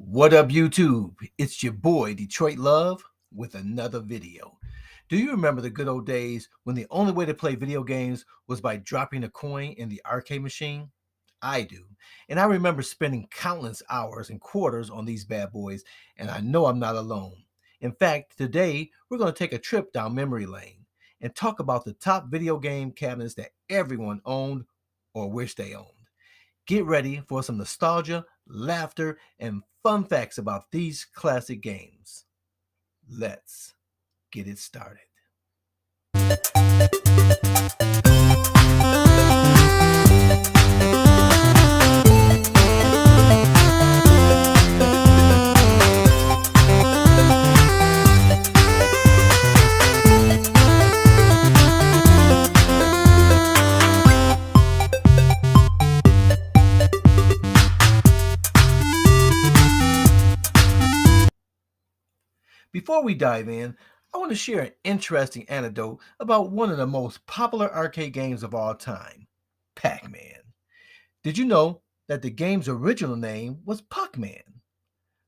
What up, YouTube? It's your boy, Detroit Love, with another video. Do you remember the good old days when the only way to play video games was by dropping a coin in the arcade machine? I do. And I remember spending countless hours and quarters on these bad boys, and I know I'm not alone. In fact, today we're going to take a trip down memory lane and talk about the top video game cabinets that everyone owned or wished they owned. Get ready for some nostalgia, laughter, and fun facts about these classic games. Let's get it started. Before we dive in, I want to share an interesting anecdote about one of the most popular arcade games of all time, Pac-Man. Did you know that the game's original name was Pac-Man?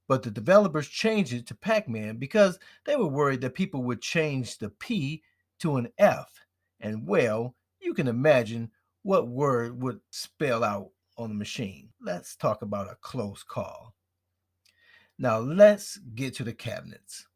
But the developers changed it to Pac-Man because they were worried that people would change the P to an F. And well, you can imagine what word would spell out on the machine. Let's talk about a close call. Now let's get to the cabinets.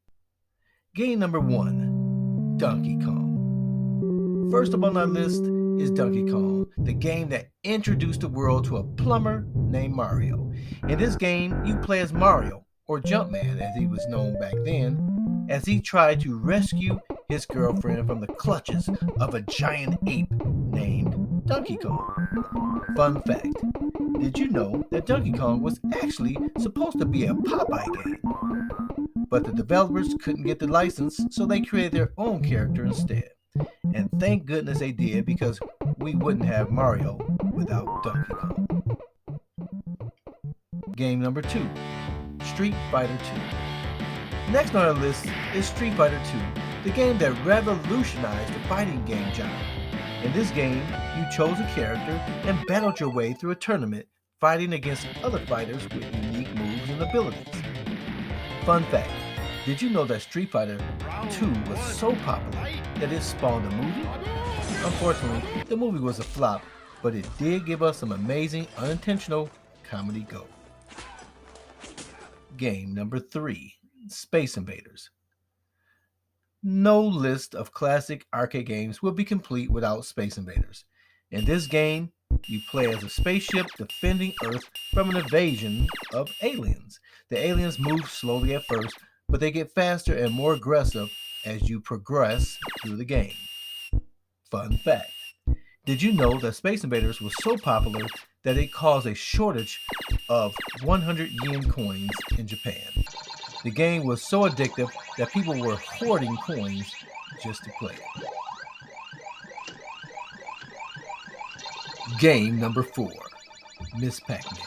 Game number 1, Donkey Kong. First up on our list is Donkey Kong, the game that introduced the world to a plumber named Mario. In this game, you play as Mario, or Jumpman as he was known back then, as he tried to rescue his girlfriend from the clutches of a giant ape named Donkey Kong. Fun fact, did you know that Donkey Kong was actually supposed to be a Popeye game? But the developers couldn't get the license, so they created their own character instead. And thank goodness they did, because we wouldn't have Mario without Donkey Kong. Game number 2, Street Fighter 2. Next on our list is Street Fighter 2, the game that revolutionized the fighting game genre. In this game, you chose a character and battled your way through a tournament, fighting against other fighters with unique moves and abilities. Fun fact, did you know that Street Fighter 2 was so popular that it spawned a movie? Unfortunately, the movie was a flop, but it did give us some amazing unintentional comedy gold. Game number 3, Space Invaders. No list of classic arcade games will be complete without Space Invaders. In this game, you play as a spaceship defending Earth from an invasion of aliens. The aliens move slowly at first, but they get faster and more aggressive as you progress through the game. Fun fact, did you know that Space Invaders was so popular that it caused a shortage of 100 yen coins in Japan? The game was so addictive that people were hoarding coins just to play it. Game number 4, Miss Pac-Man.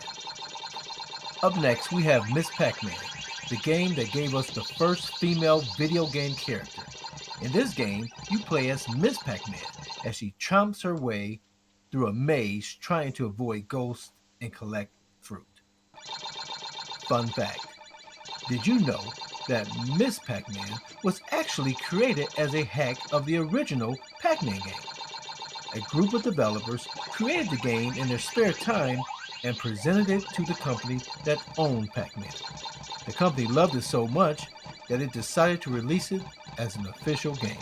Up next, we have Miss Pac-Man, the game that gave us the first female video game character. In this game, you play as Miss Pac-Man as she chomps her way through a maze trying to avoid ghosts and collect fruit. Fun fact, did you know that Miss Pac-Man was actually created as a hack of the original Pac-Man game? A group of developers created the game in their spare time and presented it to the company that owned Pac-Man. The company loved it so much that it decided to release it as an official game.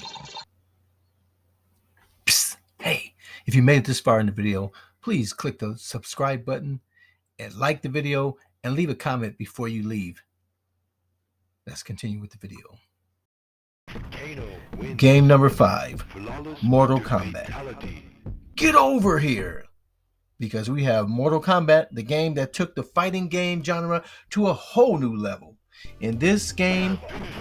Psst, hey, if you made it this far in the video, please click the subscribe button and like the video and leave a comment before you leave. Let's continue with the video. Game number 5, Mortal Kombat. Get over here! Because we have Mortal Kombat, the game that took the fighting game genre to a whole new level. In this game,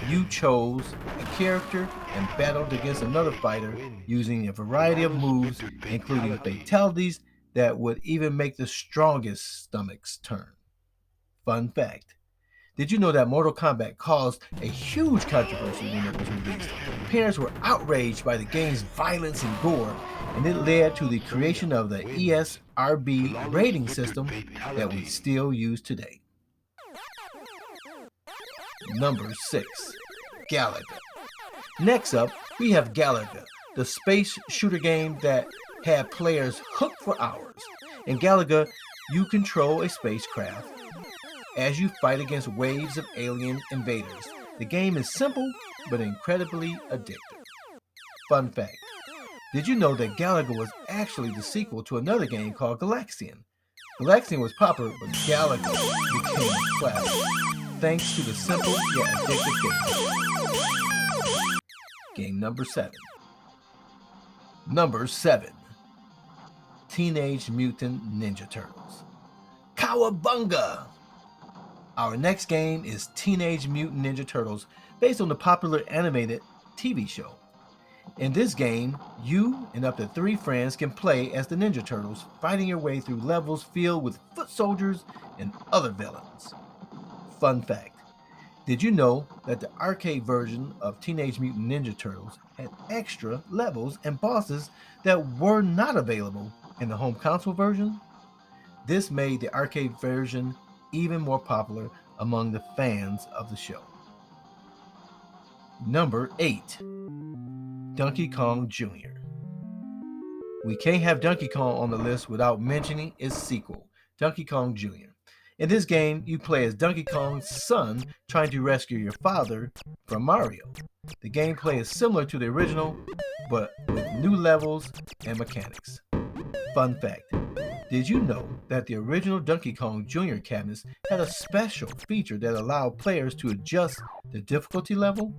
you chose a character and battled against another fighter using a variety of moves, including fatalities that would even make the strongest stomachs turn. Fun fact, did you know that Mortal Kombat caused a huge controversy when it was released? Parents were outraged by the game's violence and gore, and it led to the creation of the ESRB rating system that we still use today. Number 6. Galaga. Next up, we have Galaga, the space shooter game that had players hooked for hours. In Galaga, you control a spacecraft as you fight against waves of alien invaders. The game is simple but incredibly addictive. Fun fact, did you know that Galaga was actually the sequel to another game called Galaxian? Galaxian was popular, but Galaga became a classic thanks to the simple yet addictive game. Game number 7. Number 7. Teenage Mutant Ninja Turtles. Cowabunga! Our next game is Teenage Mutant Ninja Turtles, based on the popular animated TV show. In this game, you and up to 3 friends can play as the Ninja Turtles, fighting your way through levels filled with foot soldiers and other villains. Fun fact, did you know that the arcade version of Teenage Mutant Ninja Turtles had extra levels and bosses that were not available in the home console version? This made the arcade version even more popular among the fans of the show. Number 8. Donkey Kong Jr. We can't have Donkey Kong on the list without mentioning its sequel, Donkey Kong Jr. In this game, you play as Donkey Kong's son trying to rescue your father from Mario. The gameplay is similar to the original, but with new levels and mechanics. Fun fact, did you know that the original Donkey Kong Jr. cabinets had a special feature that allowed players to adjust the difficulty level?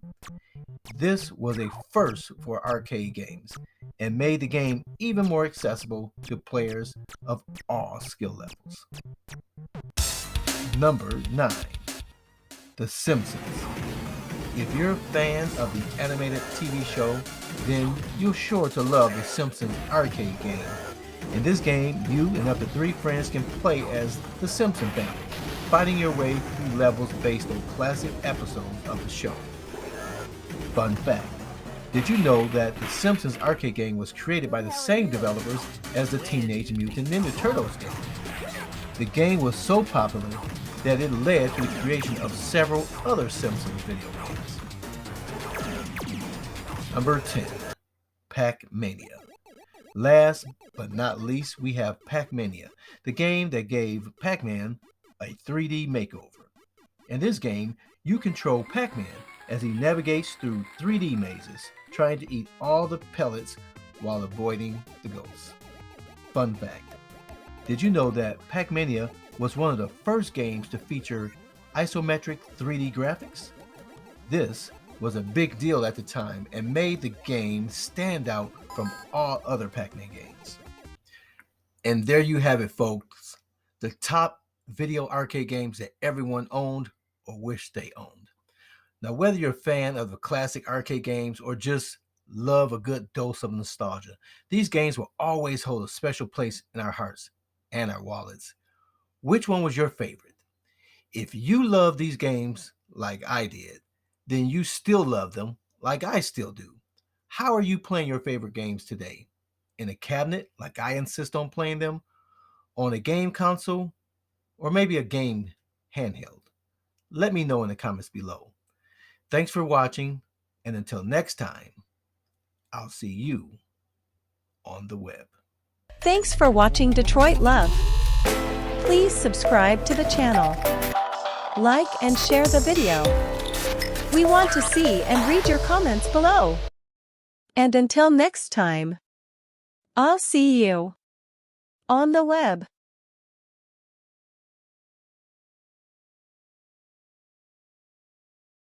This was a first for arcade games and made the game even more accessible to players of all skill levels. Number 9. The Simpsons. If you're a fan of the animated TV show, then you're sure to love the Simpsons arcade game. In this game, you and up to 3 friends can play as the Simpson family, fighting your way through levels based on classic episodes of the show. Fun fact, did you know that the Simpsons arcade game was created by the same developers as the Teenage Mutant Ninja Turtles game? The game was so popular that it led to the creation of several other Simpsons video games. Number 10. Pac-Mania. Last but not least, we have Pac-Mania, the game that gave Pac-Man a 3D makeover. In this game, you control Pac-Man as he navigates through 3D mazes, trying to eat all the pellets while avoiding the ghosts. Fun fact, did you know that Pac-Mania was one of the first games to feature isometric 3D graphics? This was a big deal at the time and made the game stand out from all other Pac-Man games. And there you have it, folks, the top video arcade games that everyone owned or wished they owned. Now, whether you're a fan of the classic arcade games or just love a good dose of nostalgia, these games will always hold a special place in our hearts and our wallets. Which one was your favorite? If you love these games like I did, then you still love them like I still do. How are you playing your favorite games today? In a cabinet like I insist on playing them? On a game console? Or maybe a game handheld? Let me know in the comments below. Thanks for watching, and until next time, I'll see you on the web. Thanks for watching Detroit Love. Please subscribe to the channel, like and share the video. We want to see and read your comments below. And until next time, I'll see you on the web.